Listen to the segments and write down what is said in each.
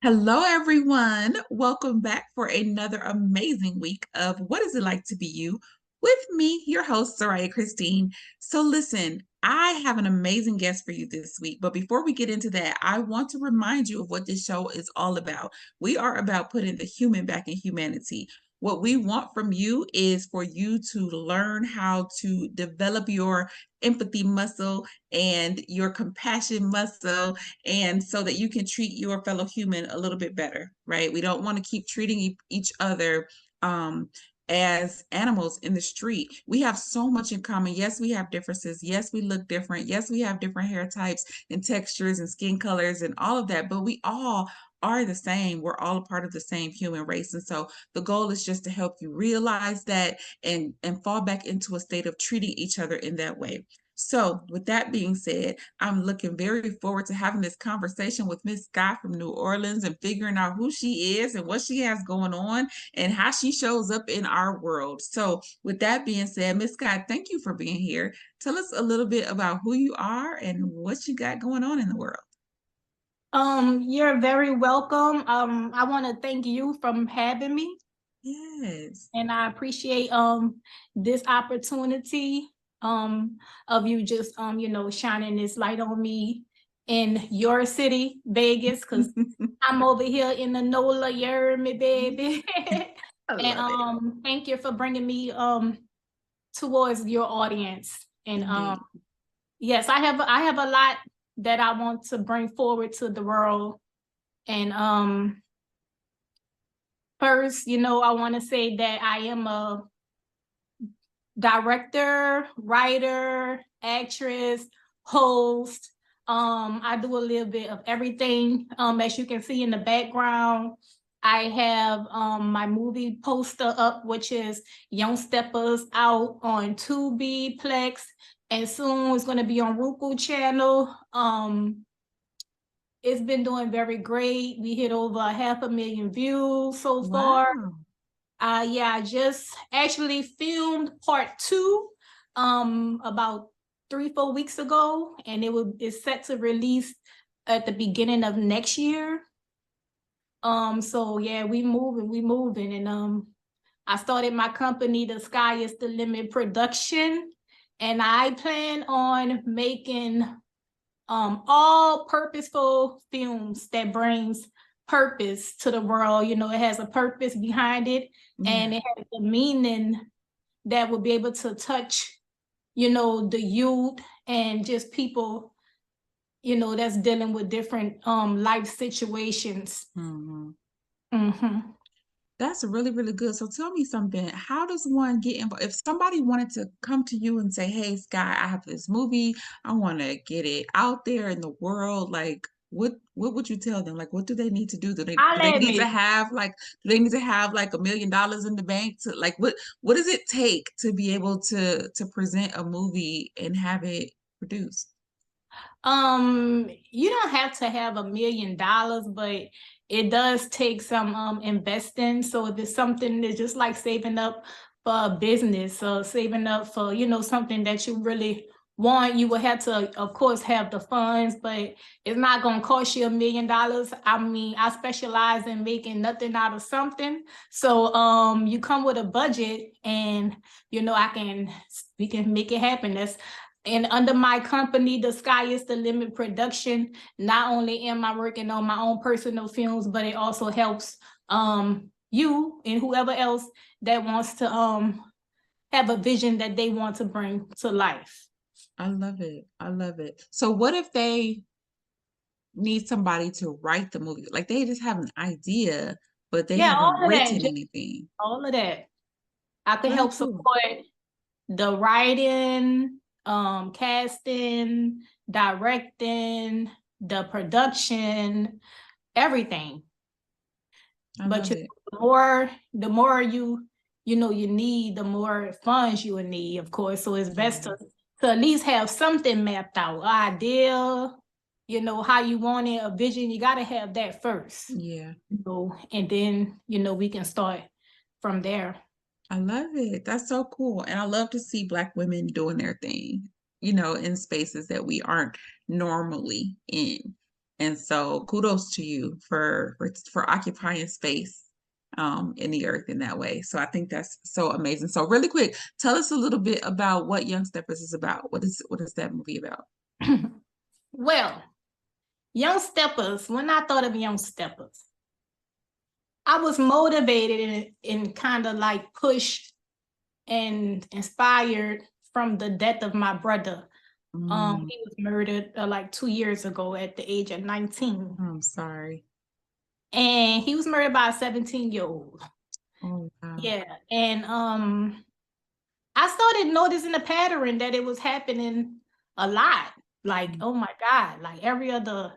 Hello, everyone. Welcome back for another amazing week of What Is It Like to Be You with me, your host, Souraya Christine. So, listen, I have an amazing guest for you this week. But before we get into that, I want to remind you of what this show is all about. We are about putting the human back in humanity. What we want from you is for you to learn how to develop your empathy muscle and your compassion muscle, and so that you can treat your fellow human a little bit better, right? We don't want to keep treating each other as animals in the street. We have so much in common. Yes, we have differences. Yes, we look different. Yes, we have different hair types and textures and skin colors and all of that, but we all are the same. We're all a part of the same human race. And so the goal is just to help you realize that and fall back into a state of treating each other in that way. So, with that being said, I'm looking very forward to having this conversation with Miss Sky from New Orleans and figuring out who she is and what she has going on and how she shows up in our world. So, with that being said, Miss Sky, thank you for being here. Tell us a little bit about who you are and what you got going on in the world. You're very welcome. I want to thank you for having me, Yes. and I appreciate this opportunity of you just shining this light on me in your city, Vegas, because I'm over here in the NOLA, you heard me, baby. I And love it. thank you for bringing me towards your audience. And Indeed. yes, I have a lot that I want to bring forward to the world. And first, I want to say that I am a director, writer, actress, host. I do a little bit of everything. As you can see in the background, I have my movie poster up, which is Young Steppas, out on Tubi Plex, and soon it's going to be on Roku channel. It's been doing very great. We hit over 500,000 views so far. Wow. Yeah, I just actually filmed part 2 about 3-4 weeks ago, and it's set to release at the beginning of next year. So yeah, we moving, and I started my company, The Sky is the Limit Production, and I plan on making all purposeful films that brings purpose to the world. It has a purpose behind it, Yeah. and it has a meaning that will be able to touch the youth and just people that's dealing with different life situations. Mm-hmm. Mm-hmm. That's really, really good. So tell me something. How does one get involved? If somebody wanted to come to you and say, "Hey, Sky, I have this movie. I want to get it out there in the world," like what would you tell them? Like, what do they need to do? Do I'll they need to admit, have like $1 million in the bank to like what does it take to be able to present a movie and have it produced? you don't have to have $1 million, but it does take some investing. So if it's something that's just like saving up for a business or saving up for something that you really want, you will have to, of course, have the funds, but it's not going to cost you $1 million. I mean, I specialize in making nothing out of something. So you come with a budget, and we can make it happen. And under my company, The Sky is the Limit Production, not only am I working on my own personal films, but it also helps you and whoever else that wants to have a vision that they want to bring to life. I love it. I love it. So what if they need somebody to write the movie? Like they just have an idea, but they Yeah, haven't all of that. written Just anything. all of that. I could Oh, help cool. support the writing, casting, directing, the production, everything. I But love it. the more you need, the more funds you will need, of course. So it's best Yeah. to at least have something mapped out, idea, how you want it, a vision. You got to have that first, Yeah. and then we can start from there. I love it. That's so cool. And I love to see Black women doing their thing, in spaces that we aren't normally in. And so kudos to you for occupying space in the earth in that way. So I think that's so amazing. So really quick, tell us a little bit about what Young Steppers is about. What is that movie about? Well, Young Steppers, when I thought of Young Steppers, I was motivated and kind of like pushed and inspired from the death of my brother. He was murdered like 2 years ago at the age of 19. I'm sorry. And he was murdered by a 17-year-old. Oh, wow. Yeah. And I started noticing a pattern that it was happening a lot. Like, oh my God, like every other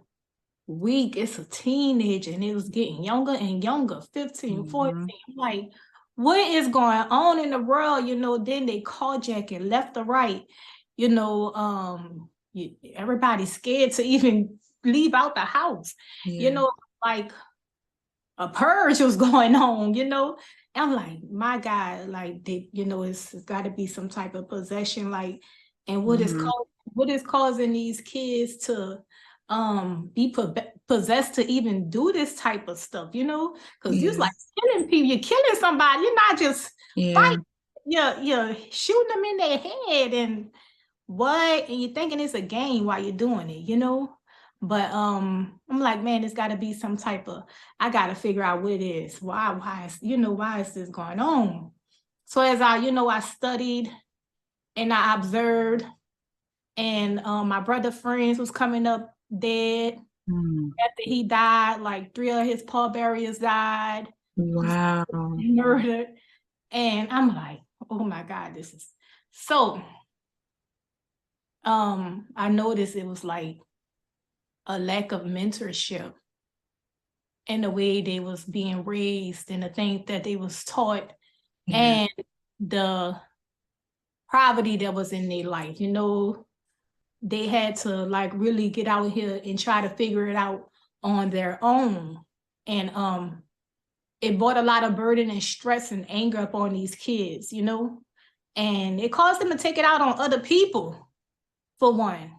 week, it's a teenager and it was getting younger and younger, 15, 14. I'm like, what is going on in the world? Then they carjacking left or right. Everybody's scared to even leave out the house. Yeah. Like a purge was going on, I'm like, my God, like it's got to be some type of possession, like, and what is causing these kids to be possessed to even do this type of stuff, because you're like killing people, you're killing somebody, you're not just fighting, you're shooting them in their head and you're thinking it's a game while you're doing it, but I'm like, man, it's got to be some type of, I got to figure out what it is. Why is this going on? So as I studied and I observed, and my brother friends was coming up dead. After he died, like 3 of his pallbearers died. Wow. Murdered. And I'm like, oh my God, this is so. I noticed it was like a lack of mentorship in the way they was being raised and the things that they was taught and the poverty that was in their life. They had to like really get out here and try to figure it out on their own. And it brought a lot of burden and stress and anger upon these kids, and it caused them to take it out on other people, for one.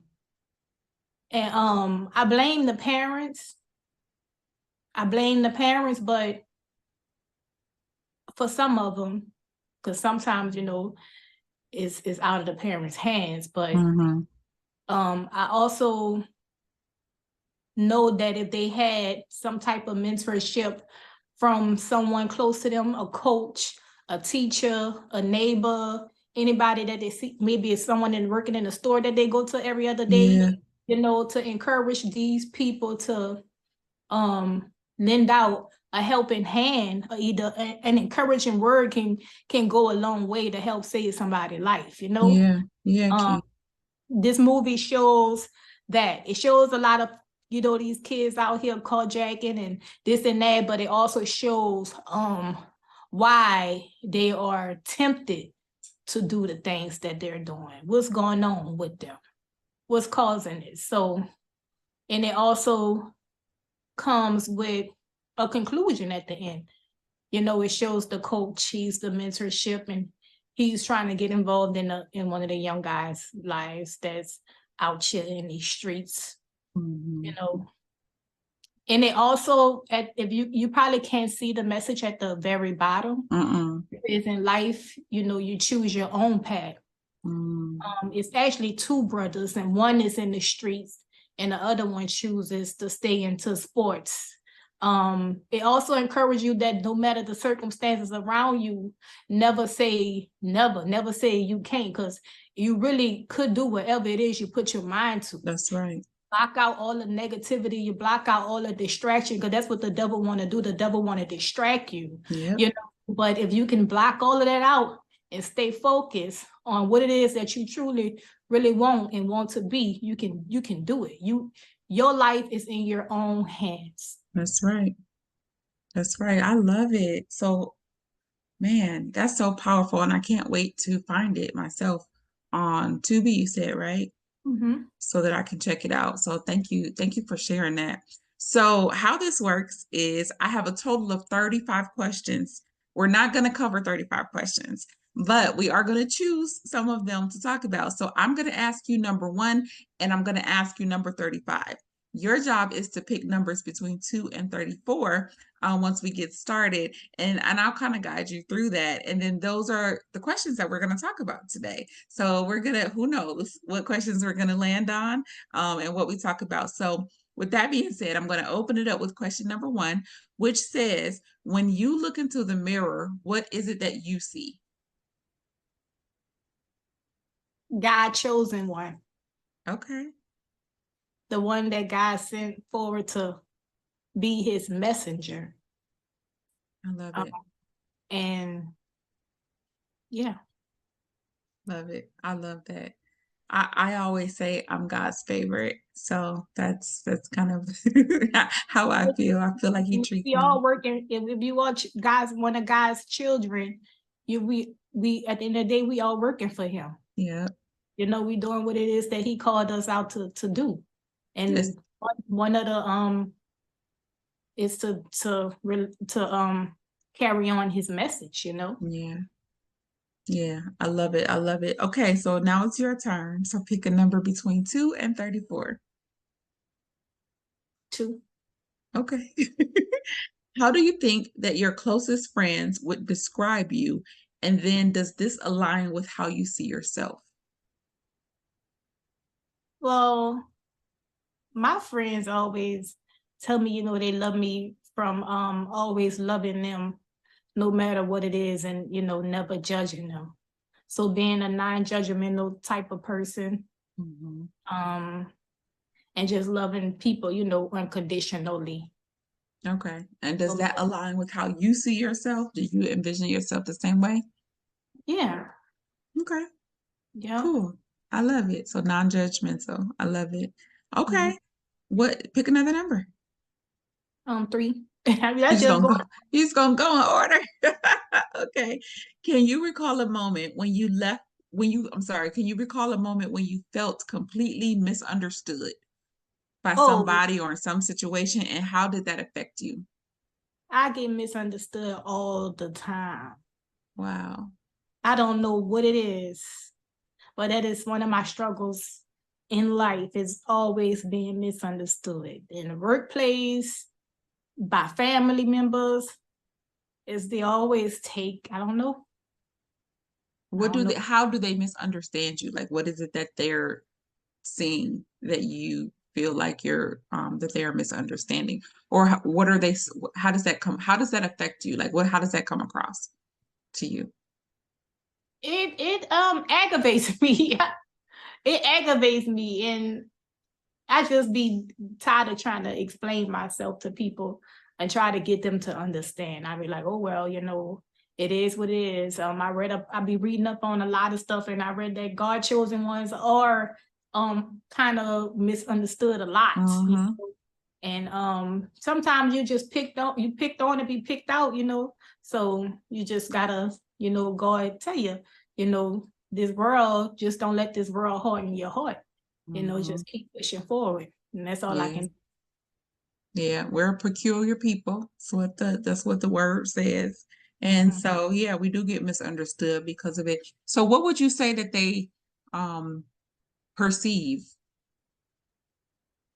And I blame the parents. But for some of them, because sometimes, it's out of the parents' hands. But I also know that if they had some type of mentorship from someone close to them, a coach, a teacher, a neighbor, anybody that they see, maybe it's someone working in a store that they go to every other day, to encourage these people to lend out a helping hand, or either an encouraging word can go a long way to help save somebody's life, This movie shows that. It shows a lot of these kids out here carjacking and this and that, but it also shows why they are tempted to do the things that they're doing, what's going on with them, what's causing it. So, and it also comes with a conclusion at the end. It shows the coach, he's the mentorship, and he's trying to get involved in one of the young guys' lives that's out here in these streets, And it also, if you probably can't see the message at the very bottom, is in life, you choose your own path. It's actually two brothers, and one is in the streets, and the other one chooses to stay into sports. It also encourages you that no matter the circumstances around you, never say you can't, because you really could do whatever it is you put your mind to. That's right. Block out all the negativity, you block out all the distraction, because that's what the devil want to do. The devil want to distract you. But if you can block all of that out and stay focused on what it is that you truly really want and want to be, you can do it. Your life is in your own hands. That's right. That's right. I love it. So, man, that's so powerful, and I can't wait to find it myself on Tubi, you said, right? So that I can check it out. So thank you for sharing that. So how this works is I have a total of 35 questions. We're not going to cover 35 questions, but we are going to choose some of them to talk about. So I'm going to ask you number 1, and I'm going to ask you number 35. Your job is to pick numbers between 2 and 34 once we get started. And I'll kind of guide you through that. And then those are the questions that we're going to talk about today. So we're going to, who knows what questions we're going to land on and what we talk about. So with that being said, I'm going to open it up with question number 1, which says, when you look into the mirror, what is it that you see? God chosen one. Okay. The one that God sent forward to be his messenger. I love it. And yeah. Love it. I love that. I always say I'm God's favorite. So that's kind of how I feel. I feel like he treats We me. all working. If you watch God's one of God's children, we at the end of the day, we all working for him. Yeah. You know, we doing what it is that he called us out to do. Yes. And one of the is to carry on his message, you know. Yeah. Yeah. I love it. I love it. Okay, so now it's your turn. So pick a number between 2 and 34. 2. Okay. How do you think that your closest friends would describe you? And then does this align with how you see yourself? Well, my friends always tell me, you know, they love me from always loving them no matter what it is, and you know, never judging them. So being a non-judgmental type of person, Mm-hmm. and just loving people, you know, unconditionally. Okay. And does So, that align with how you see yourself? Do you envision yourself the same way? yeah, Okay. yeah. Cool. I love it. So non-judgmental. I love it. Mhm. Okay. What, pick another number. 3. I mean, that's He's just gonna going. go, he's gonna go in order. Okay. Can you recall a moment when you left when you I'm sorry, can you recall a moment when you felt completely misunderstood by Oh, somebody or in some situation, and how did that affect you? I get misunderstood all the time. Wow. I don't know what it is, but that is one of my struggles in life, is always being misunderstood in the workplace, by family members, is they always take, I What don't do know. they how do they misunderstand you? Like what is it that they're seeing that you feel like you're that they are misunderstanding? Or what are they how does that come how does that affect you? Like what how does that come across to you? It aggravates me. It aggravates me, and I just be tired of trying to explain myself to people and try to get them to understand. I be like, oh well, you know, it is what it is. I be reading up on a lot of stuff, and I read that God chosen ones are kind of misunderstood a lot. You Uh-huh. know? And sometimes you picked on to be picked out, you know. So you just gotta, you know, God tell you, you know, this world, just don't let this world harden your heart. You know, Uh-huh. just keep pushing forward. And that's all I Yeah. can. Yeah, we're a peculiar people. That's what the word says. And Mhm. so yeah, we do get misunderstood because of it. So what would you say that they um perceive?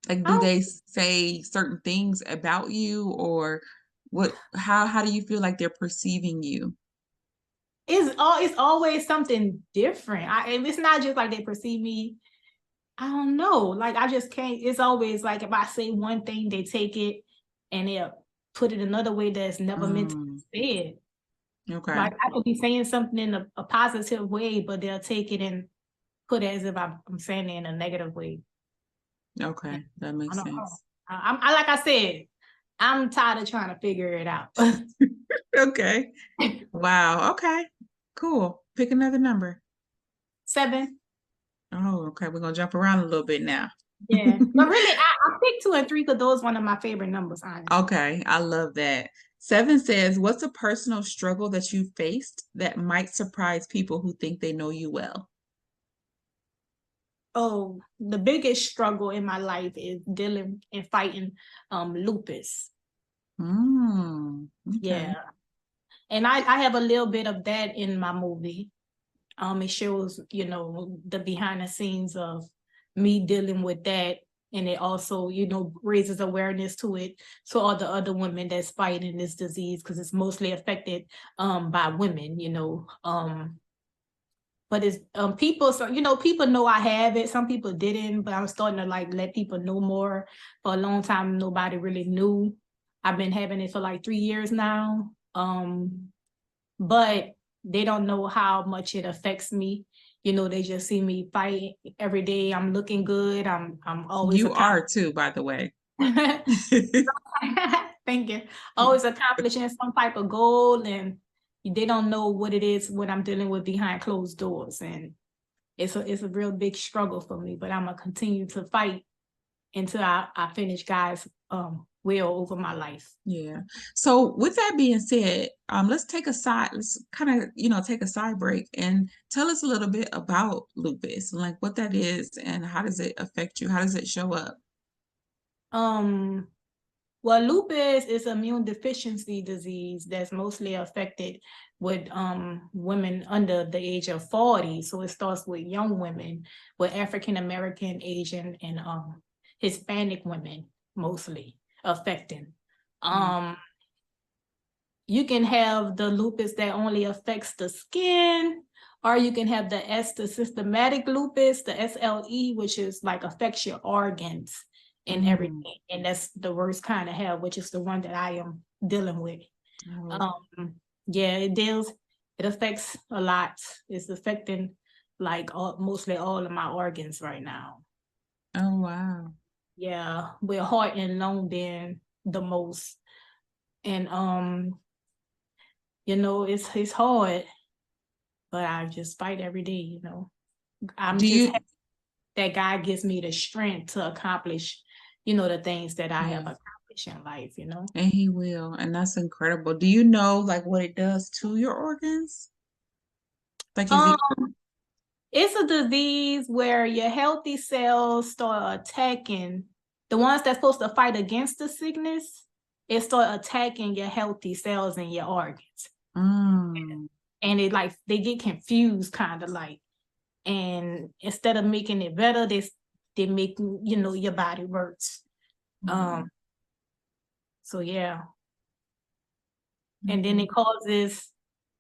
Like, do Oh, they say certain things about you, or what? How do you feel like they're perceiving you? it's always something different. And it's not just like they perceive me. I don't know. Like I just can't. It's always like if I say one thing, they take it and they'll put it another way that's never meant to Mm, be said. okay, Like I could be saying something in a positive way, but they'll take it and put it as if I'm saying it in a negative way. And okay, that I makes don't know. sense. I like I said, I'm tired of trying to figure it out. Okay, wow, okay, cool. Pick another number. 7. Oh, okay, we're gonna jump around a little bit now. Yeah. But really, I picked 2 and 3 because those one of my favorite numbers, honestly. Okay, I love that. 7 says, what's a personal struggle that you faced that might surprise people who think they know you well? Oh, the biggest struggle in my life is dealing and fighting lupus. Okay. Yeah. And I have a little bit of that in my movie. It shows, you know, the behind the scenes of me dealing with that and it also, raises awareness to it, to all the other women that's fighting this disease, because it's mostly affected by women, but it's people, so people know I have it. Some people didn't, but I'm starting to like let people know more. For a long time, nobody really knew. I've been having it for like 3 years now. But they don't know how much it affects me. They just see me fight every day. I'm looking good. I'm always You are too, by the way. thank you. Always accomplishing some type of goal, and they don't know what it is when I'm dealing with behind closed doors. And it's a real big struggle for me, but I'm gonna continue to fight until I finish God's will over my life. Yeah. So with that being said, let's kind of, take a side break and tell us a little bit about lupus, like what that is and how does it affect you? How does it show up? Um, well, lupus is immune deficiency disease that's mostly affected with women under the age of 40. So it starts with young women, with African American, Asian, and Hispanic women mostly affecting. You can have the lupus that only affects the skin, or you can have the systematic lupus, the SLE, which is like affects your organs and everything. And that's the worst kind of hell, which is the one that I am dealing with. Yeah, it affects a lot. It's affecting like mostly all of my organs right now. Oh, wow. Yeah, with heart and lung being the most. And it's hard, but I just fight every day, I'm happy that God gives me the strength to accomplish, the things that I have accomplished in life, And he will, and that's incredible. Do you know like what it does to your organs? Like if you It's a disease where your healthy cells start attacking the ones that's supposed to fight against the sickness. It start attacking your healthy cells in your organs. And they get confused, kind of like, and instead of making it better, they make your body worse. So yeah. And then it causes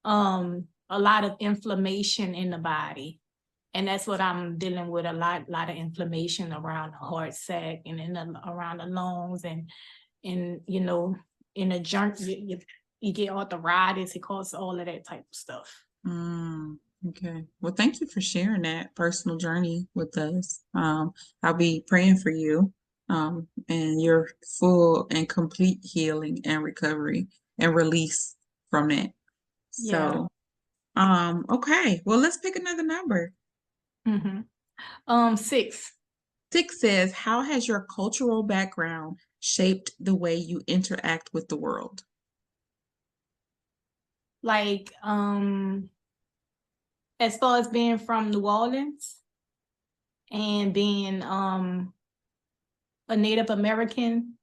a lot of inflammation in the body. And that's what I'm dealing with, a lot of inflammation around the heart sac and around the lungs, and in the joint, you get arthritis. It causes all of that type of stuff. Okay. Well, thank you for sharing that personal journey with us. I'll be praying for you, and your full and complete healing and recovery and release from that. So, okay. Well, let's pick another number. 6. 6 says, how has your cultural background shaped the way you interact with the world? Like, as far as being from New Orleans and being a Native American,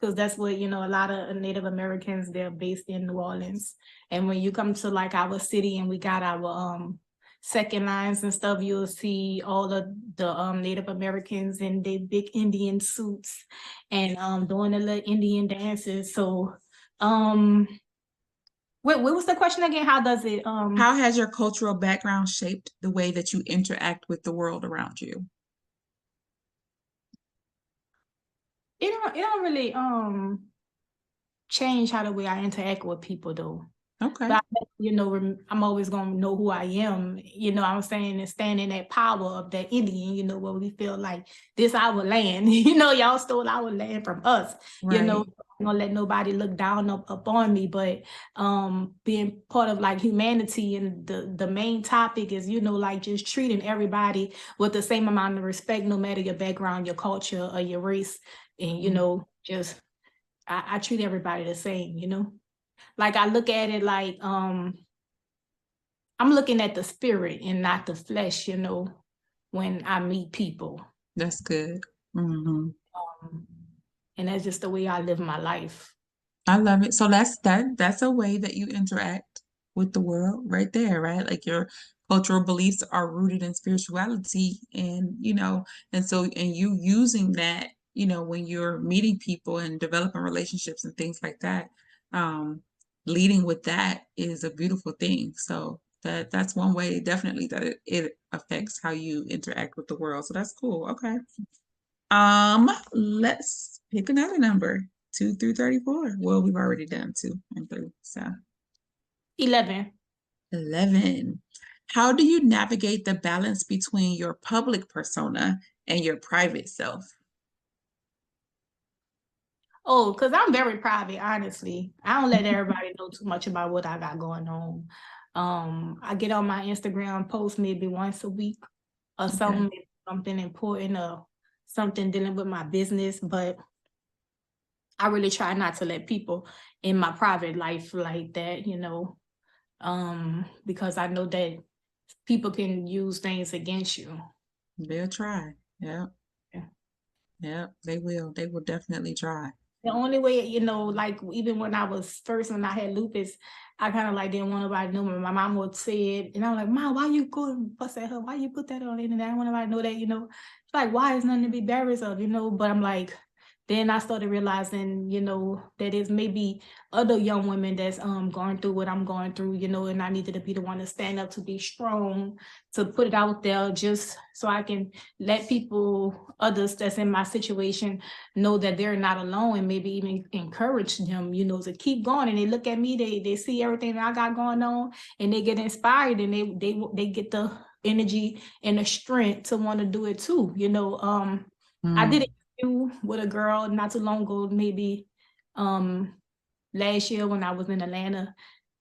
because that's what, a lot of Native Americans, they're based in New Orleans. And when you come to like our city and we got our second lines and stuff, you'll see all of the Native Americans in their big Indian suits and doing the little Indian dances. So what was the question again? How does it How has your cultural background shaped the way that you interact with the world around you? It don't really change how the way I interact with people though. Okay. But I'm always gonna know who I am, I'm saying, and stand in that power of that Indian, where we feel like this our land, y'all stole our land from us, Right. I'm not gonna let nobody look down upon me, but being part of like humanity, and the main topic is, like just treating everybody with the same amount of respect, no matter your background, your culture, or your race, and just I treat everybody the same, Like I look at it like I'm looking at the spirit and not the flesh, when I meet people. That's good. And that's just the way I live my life. I love it. So that's a way that you interact with the world right there, right? Like your cultural beliefs are rooted in spirituality, and and you using that when you're meeting people and developing relationships and things like that, leading with that is a beautiful thing. So that's one way definitely that it affects how you interact with the world. So that's cool. Okay. Let's pick another number. 2 through 34. Well, we've already done 2 and 3. So 11. 11. How do you navigate the balance between your public persona and your private self? Oh, because I'm very private, honestly. I don't let everybody know too much about what I got going on. I get on my Instagram post maybe once a week or Okay. something important or something dealing with my business, but I really try not to let people in my private life like that, because I know that people can use things against you. They'll try. Yeah. Yeah. Yeah, they will. They will definitely try. The only way, like even when I had lupus, I kind of like didn't want nobody to know. My mom would say it, and I was like, "Mom, why you go and fuss at her? Why you put that on the internet? I don't want nobody to know that, It's like, why is nothing to be embarrassed of, But I'm like, then I started realizing, that it's maybe other young women that's going through what I'm going through, and I needed to be the one to stand up, to be strong, to put it out there, just so I can let others that's in my situation, know that they're not alone, and maybe even encourage them, to keep going. And they look at me, they see everything that I got going on, and they get inspired, and they get the energy and the strength to want to do it too. I did it with a girl not too long ago, maybe last year when I was in Atlanta,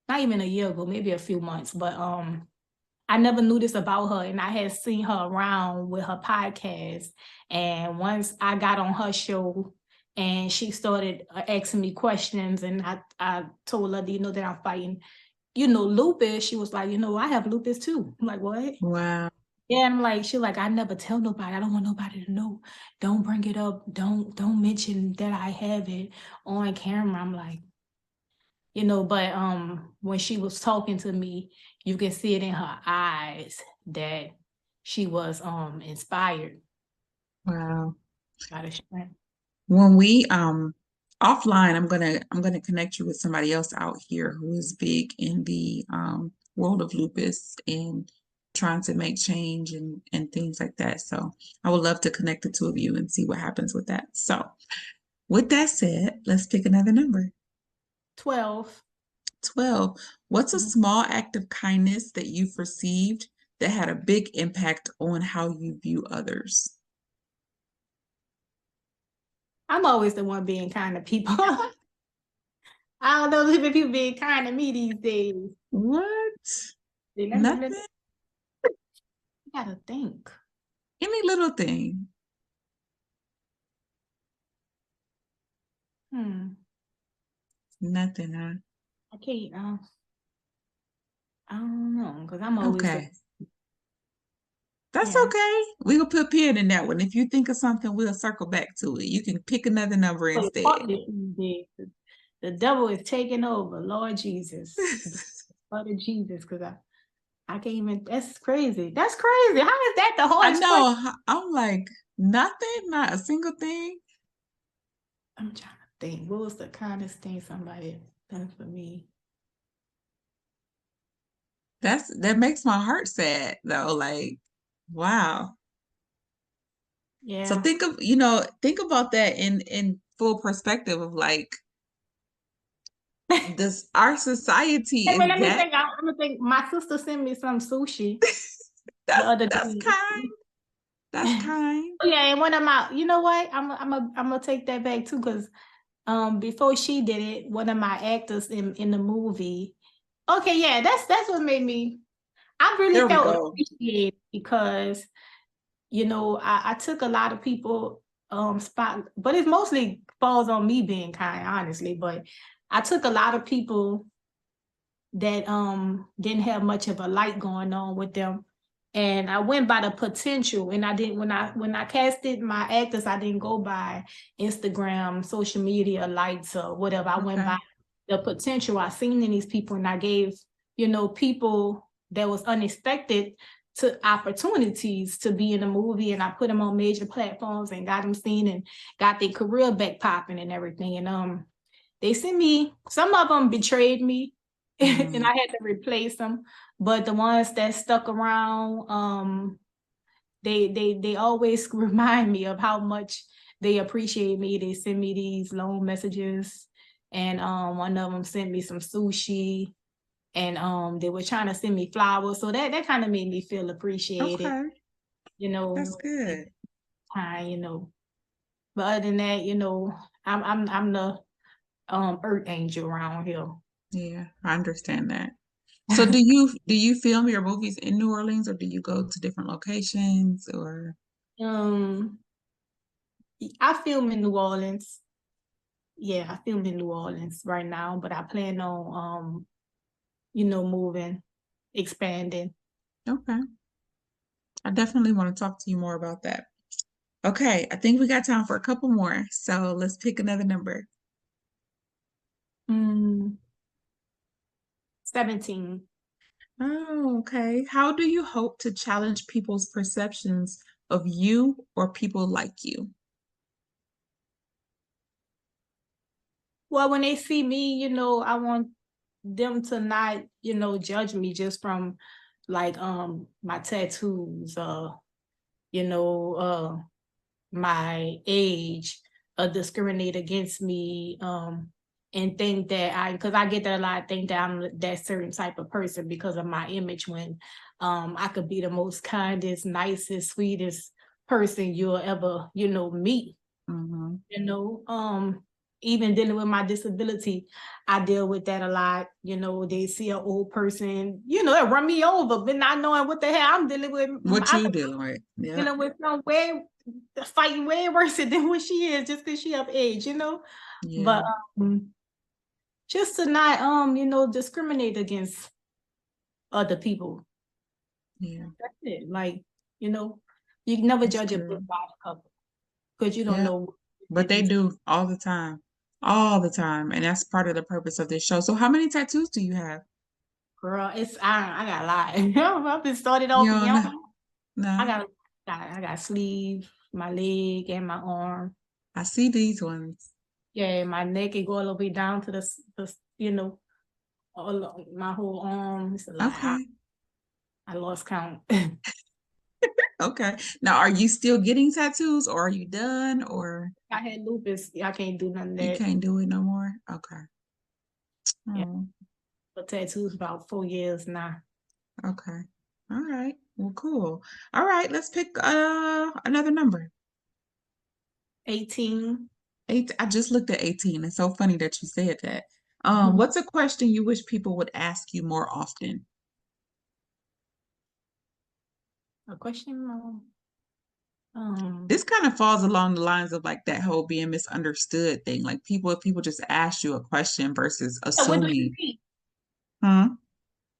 not even a year ago, maybe a few months, but I never knew this about her, and I had seen her around with her podcast. And once I got on her show and she started asking me questions, and I told her, that I'm fighting, lupus, she was like, I have lupus too. I'm like, what? Wow. Yeah, I'm like, she like, I never tell nobody. I don't want nobody to know. Don't bring it up. Don't mention that I have it on camera. I'm like, but when she was talking to me, you can see it in her eyes that she was inspired Wow. by the strength. When we offline, I'm gonna connect you with somebody else out here who is big in the world of lupus and trying to make change and things like that. So I would love to connect the two of you and see what happens with that. So with that said, let's pick another number. 12. 12. What's a Mhm. small act of kindness that you've received that had a big impact on how you view others? I'm always the one being kind to people. I don't know if people being kind to me these days. What? Let Nothing? I gotta think. Any little thing. Hmm. Nothing, huh? I can't. I don't know, because I'm always the Okay. That's yeah. okay. We'll put a pin in that one. If you think of something, we'll circle back to it. You can pick another number But instead. fuck this these days. The devil is taking over. Lord Jesus. Blood of Jesus, because I can't even. That's crazy. That's crazy. How is that the I hardest question? know. I'm like, nothing, not a single thing. I'm trying to think. What was the kindest thing somebody done for me? That makes my heart sad though. Like, wow. So Yeah. think about that in full perspective of like this our society Hey, man, is let me that think. I'm gonna think. My sister sent me some sushi the other that's day. kind. That's kind. Oh, yeah, and one of my, you know what? I'm gonna take that back too, because before she did it, one of my actors in the movie. Okay, yeah, that's what made me. I really There we felt go. appreciated because I took a lot of people spot, but it mostly falls on me being kind, honestly. But I took a lot of people that didn't have much of a light going on with them. And I went by the potential, and I didn't when I casted my actors, I didn't go by Instagram, social media likes or whatever. I went Okay. by the potential I seen in these people, and I gave, people that was unexpected to opportunities to be in a movie, and I put them on major platforms and got them seen and got their career back popping and everything. And they sent me, some of them betrayed me and I had to replace them. But the ones that stuck around, they always remind me of how much they appreciate me. They send me these long messages, and one of them sent me some sushi, and they were trying to send me flowers. So that kind of made me feel appreciated, Okay, you that's know, good. you know. But other than that, you know, I'm the earth angel around here. Yeah, I understand that. So do you film your movies in New Orleans, or do you go to different locations, or um I film in New Orleans. Yeah, I film in New Orleans right now, but I plan on moving, expanding. okay. I definitely want to talk to you more about that. Okay, I think we got time for a couple more. So let's pick another number. 17. Oh, okay. How do you hope to challenge people's perceptions of you or people like you? Well, when they see me, I want them to not, judge me just from like my tattoos, you know, my age, discriminate against me, and think that because I get that a lot, think that I'm that certain type of person because of my image, when I could be the most kindest, nicest, sweetest person you'll ever, meet, Mm-hmm. even dealing with my disability, I deal with that a lot. They see an old person, it run me over, but not knowing what the hell I'm dealing with. What I you could dealing with? be Yep. dealing with some way, fighting way worse than what she is just because she of age, Yeah. But just to not discriminate against other people. Yeah. That's it. Like, you know, you can never That's judge a book good. by the cover because you don't Yeah. know what But they've they been. do all the time. All the time. And that's part of the purpose of this show. So how many tattoos do you have? Girl, I got a lot. I've been started You off don't young. know? I No. got sleeve, my leg, and my arm. I see these ones. Yeah, my neck it go all the way down to all my whole arm. It's a lot. Okay. I lost count. Okay. Now, are you still getting tattoos, or are you done, or I had lupus. I can't do none of you that. can't do it no more? Okay. Yeah, Oh, but tattoos about 4 years now. okay. All right. Well, cool. All right, let's pick another number. 18. Eight. I just looked at 18. It's so funny that you said that. What's a question you wish people would ask you more often? A question? This kind of falls along the lines of like that whole being misunderstood thing. Like people, if people just ask you a question versus Yeah, what do you assuming. mean? Hmm?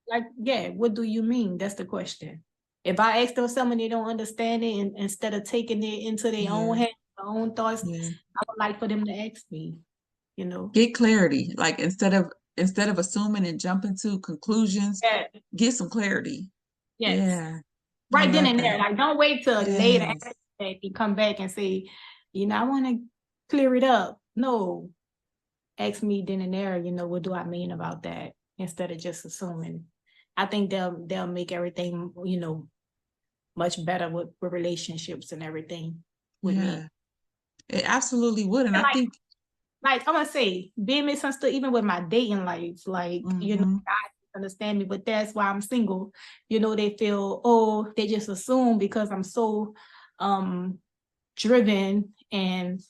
Like, yeah, what do you mean? That's the question. If I ask them something they don't understand it, and instead of taking it into their own Yeah, head, their own thoughts, yeah. I would like for them to ask me, you know. Get clarity. Like instead of assuming and jumping to conclusions, Yeah. get some clarity. Yes. Yeah, I Right then love and there. that. Like, don't wait till later Yes. and you come back and say, I want to clear it up. No, ask me then and there, what do I mean about that? Instead of just assuming. I think they'll make everything, much better with relationships and everything with me. Yeah. It absolutely would. And And I think, I'm gonna say, being misunderstood even with my dating life, like, hmm, I understand me, but that's why I'm single. They feel, oh, they just assume because I'm so driven and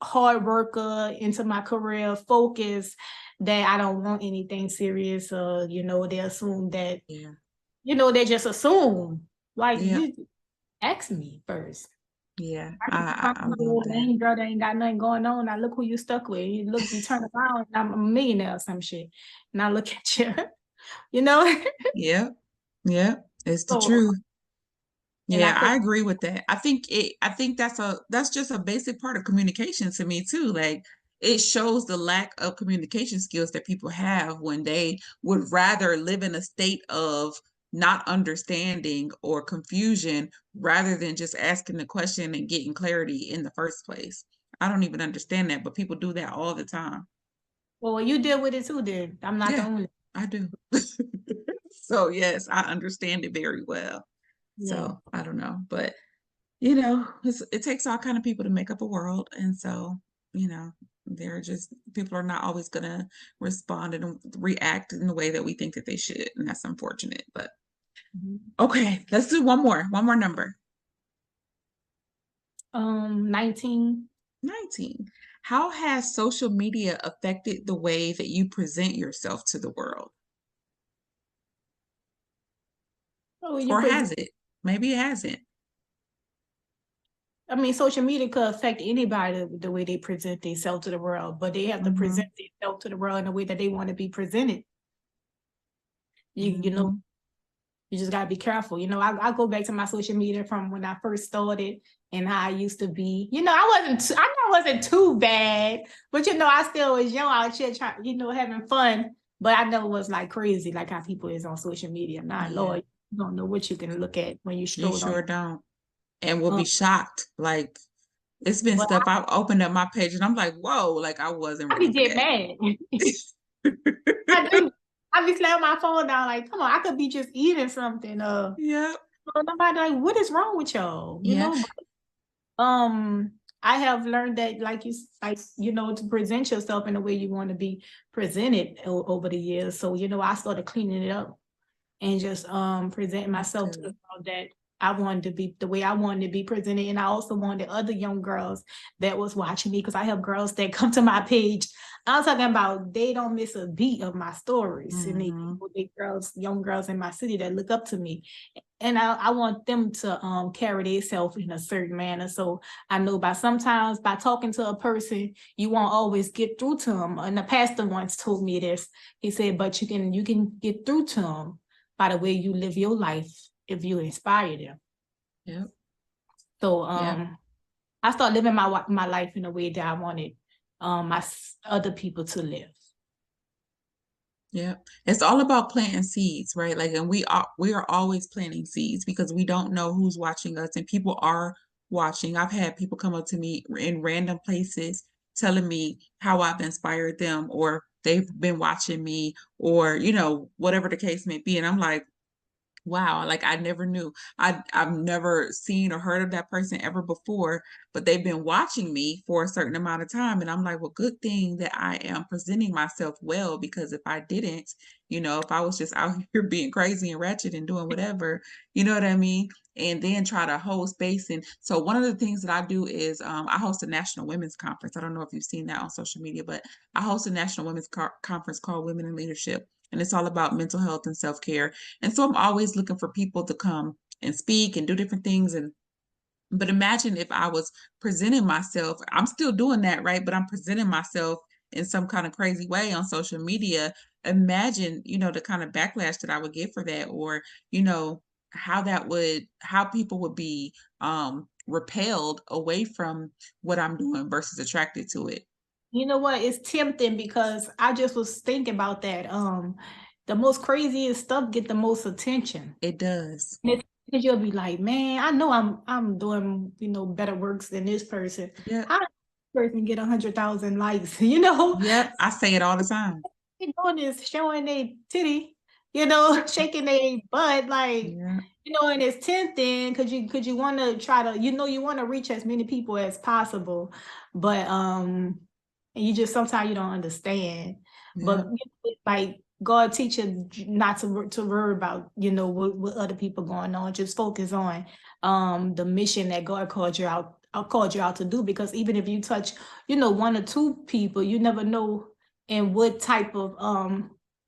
hard worker into my career, focus, that I don't want anything serious. They assume that, yeah, they just assume. Like, yeah, you ask me first. yeah. I can I find I a love little that. lame girl that ain't got nothing going on. Now look who you stuck with. You turn around, and I'm a millionaire or some shit. Now look at you, you know? Yep, yep. It's the So, truth. and I Yeah, could, I agree with that. I think that's just a basic part of communication to me too. Like it shows the lack of communication skills that people have when they would rather live in a state of not understanding or confusion rather than just asking the question and getting clarity in the first place. I don't even understand that, but people do that all the time. Well, you deal with it too, then. I'm not the Yeah, only. I do. So, yes, I understand it very well. Yeah. So, I don't know, but it takes all kind of people to make up a world, and so, you know, they're just people are not always gonna respond and react in the way that we think that they should, and that's unfortunate. But Mhm. okay, let's do one more number. 19. 19. How has social media affected the way that you present yourself to the world? Oh, you Or present. has it? Maybe it hasn't. I mean, social media could affect anybody the way they present themselves to the world, but they have to present Mhm, themselves to the world in the way that they want to be presented. You know, mhm. you just gotta be careful. I go back to my social media from when I first started and how I used to be. I know I wasn't too bad, but I still was young out here trying, having fun. But I never was like crazy, like how people is on social media. Not Yeah, Lord, you don't know what you can look at when you you stroll on. sure don't. And will Um, be shocked. Like, it's been but stuff I've opened up my page and I'm like, whoa, like I wasn't I ready be for get that. mad. I do. I be slamming my phone down like, come on, I could be just eating something. Yeah, Nobody like, what is wrong with y'all? yeah, Um, I have learned that, to present yourself in the way you want to be presented over the years. So, I started cleaning it up and just presenting that's myself to the good. world that I wanted to be the way I wanted to be presented. And I also wanted other young girls that was watching me, because I have girls that come to my page. I'm talking about they don't miss a beat of my stories. And Mhm. they girls, young girls in my city that look up to me. And I want them to carry themselves in a certain manner. So I know sometimes by talking to a person, you won't always get through to them. And the pastor once told me this. He said, but you can get through to them by the way you live your life if you inspire them. Yep, So yep, I start living my life in a way that I wanted other people to live. yep. It's all about planting seeds, right? Like, and we are always planting seeds because we don't know who's watching us, and people are watching. I've had people come up to me in random places telling me how I've inspired them, or they've been watching me, or whatever the case may be, and I'm like, wow, like I never knew. I've never seen or heard of that person ever before, but they've been watching me for a certain amount of time. And I'm like, well, good thing that I am presenting myself well, because if I didn't, if I was just out here being crazy and ratchet and doing whatever, you know what I mean? And then try to hold space. And so one of the things that I do is I host a national women's conference. I don't know if you've seen that on social media, but I host a national women's conference called Women in Leadership. And it's all about mental health and self-care, and so I'm always looking for people to come and speak and do different things. But imagine if I was presenting myself, I'm still doing that, right? But I'm presenting myself in some kind of crazy way on social media. Imagine, the kind of backlash that I would get for that, or, you know, how people would be repelled away from what I'm doing versus attracted to it. You know what? It's tempting because I just was thinking about that. The most craziest stuff get the most attention. It does. And it's, you'll be like, man, I know I'm doing better works than this person. Yep. How did this person get 100,000 likes? You know, Yep. I say it all the time. they doing this, showing their titty, shaking their butt, like, Yeah. and it's tempting because you want to try to, you want to reach as many people as possible, but and you just sometimes you don't understand. But Yep. like God teach you not to worry about what other people going on. Just focus on the mission that God called you out to do. Because even if you touch one or two people, you never know in what type of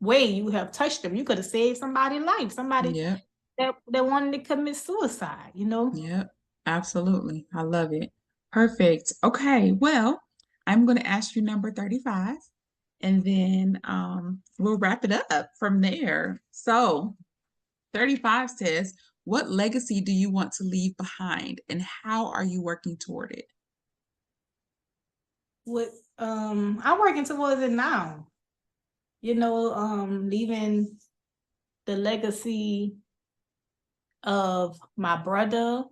way you have touched them. You could have saved somebody's life, somebody Yep. that wanted to commit suicide. Yep, absolutely. I love it. Perfect. Okay, well, I'm going to ask you number 35, and then we'll wrap it up from there. So, 35 says, what legacy do you want to leave behind, and how are you working toward it? What I'm working towards it now. Leaving the legacy. of my brother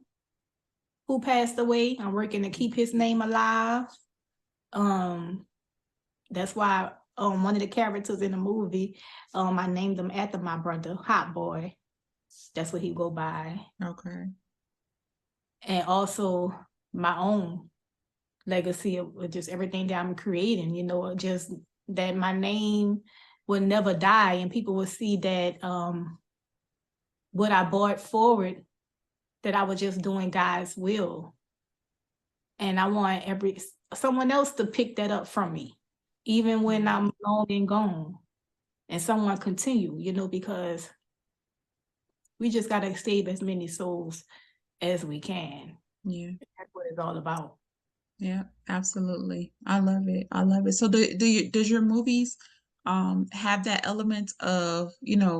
who passed away. I'm working to keep his name alive. That's why one of the characters in the movie, I named him after my brother, Hot Boy. That's what he go by. Okay. And also my own legacy of just everything that I'm creating, just that my name will never die and people will see that what I brought forward, that I was just doing God's will. And I want someone else to pick that up from me, even when I'm long and gone, and someone continue, because we just got to save as many souls as we can. Yeah. That's what it's all about. Yeah, absolutely. I love it. I love it. So does your movies have that element of,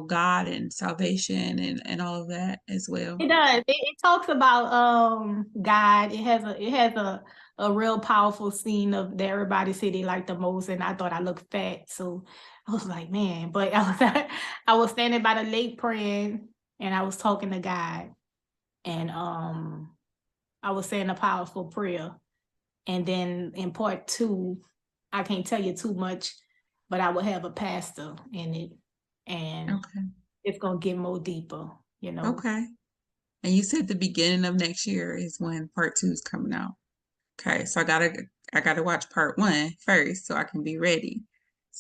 God and salvation and all of that as well? It does. It talks about God. It has a real powerful scene of that everybody say they like the most, and I thought I looked fat, so I was like, man. But I was standing by the lake praying, and I was talking to God, and I was saying a powerful prayer, and then in part two, I can't tell you too much, but I will have a pastor in it, and Okay. it's gonna get more deeper, Okay. And you said the beginning of next year is when part two is coming out. Okay, so I gotta watch part one first so I can be ready.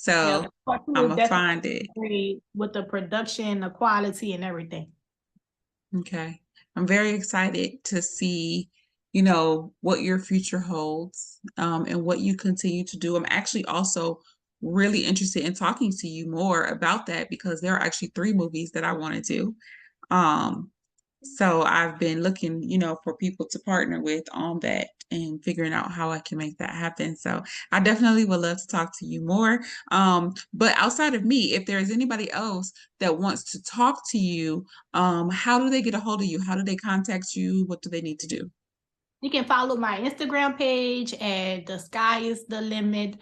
Yeah, So part two I'm is gonna definitely find it. great with the production, the quality, and everything. Okay. I'm very excited to see, what your future holds, and what you continue to do. I'm actually also really interested in talking to you more about that because there are actually three movies that I want to do. Um, so I've been looking, for people to partner with on that and figuring out how I can make that happen. So I definitely would love to talk to you more. But outside of me, if there's anybody else that wants to talk to you, how do they get a hold of you? How do they contact you? What do they need to do? You can follow my Instagram page at the sky is the limit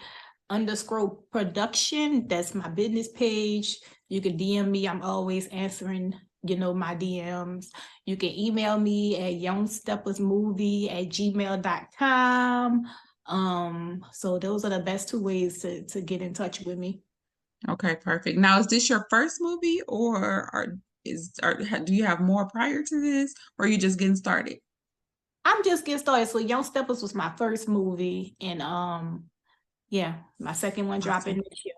underscore production. That's my business page. You can DM me. I'm always answering, my DMs. You can email me at youngsteppasmovie@gmail.com. So those are the best two ways to get in touch with me. Okay, perfect. Now, is this your first movie, or do you have more prior to this, or are you just getting started? I'm just getting started. So Young Steppers was my first movie, and yeah, my second one dropping Awesome. this year.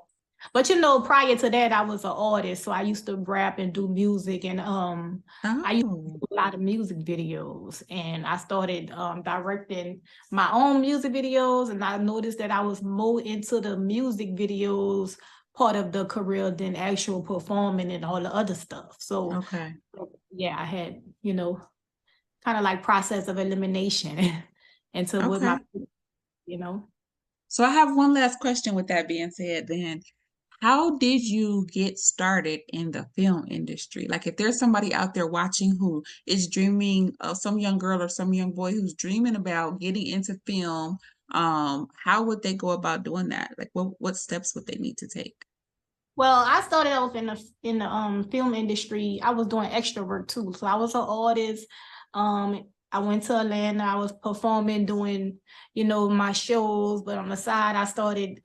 But prior to that, I was an artist, so I used to rap and do music, and I used to Oh, do a lot of music videos, and I started directing my own music videos, and I noticed that I was more into the music videos part of the career than actual performing and all the other stuff. So okay. yeah, I had kind of like process of elimination into what my Okay. you know. So I have one last question with that being said, then. How did you get started in the film industry? Like, if there's somebody out there watching who is dreaming, some young girl or some young boy who's dreaming about getting into film, how would they go about doing that? Like, what steps would they need to take? Well, I started off in the film industry. I was doing extra work too. So I was an artist. I went to Atlanta. I was performing, doing, my shows. But on the side, I started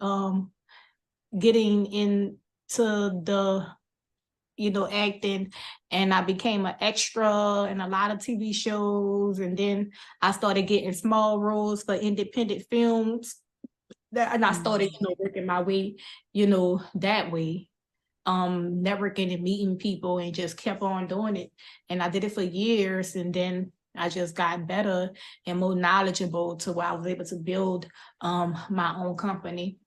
getting into the, acting, and I became an extra in a lot of TV shows. And then I started getting small roles for independent films. And I started, Mm. working my way, that way, networking and meeting people, and just kept on doing it. And I did it for years, and then I just got better and more knowledgeable to where I was able to build my own company.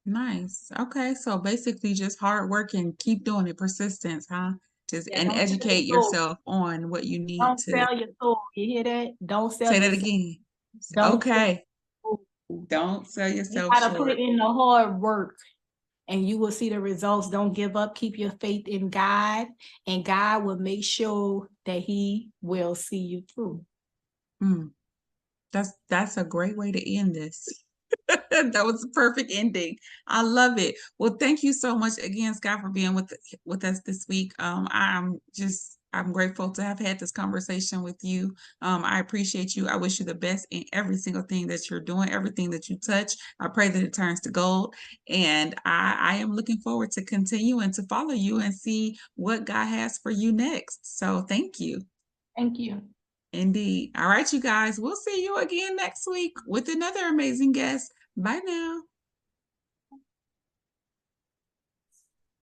Nice. Okay. So basically just hard work and keep doing it, persistence, huh? Just Yeah, and don't sell your educate soul. yourself on what you need Don't to sell your soul. You hear that? Don't sell say your that soul. again. Don't sell Okay. your soul. Don't sell You yourself gotta put short. in the hard work, and you will see the results. Don't give up. Keep your faith in God, and God will make sure that He will see you through. Mm. That's a great way to end this. That was a perfect ending. I love it. Well, thank you so much again, Scott, for being with us this week. I'm just I'm grateful to have had this conversation with you. I appreciate you. I wish you the best in every single thing that you're doing, everything that you touch. I pray that it turns to gold. And I am looking forward to continuing to follow you and see what God has for you next. So thank you. Thank you. Indeed. All right, you guys, we'll see you again next week with another amazing guest. Bye now.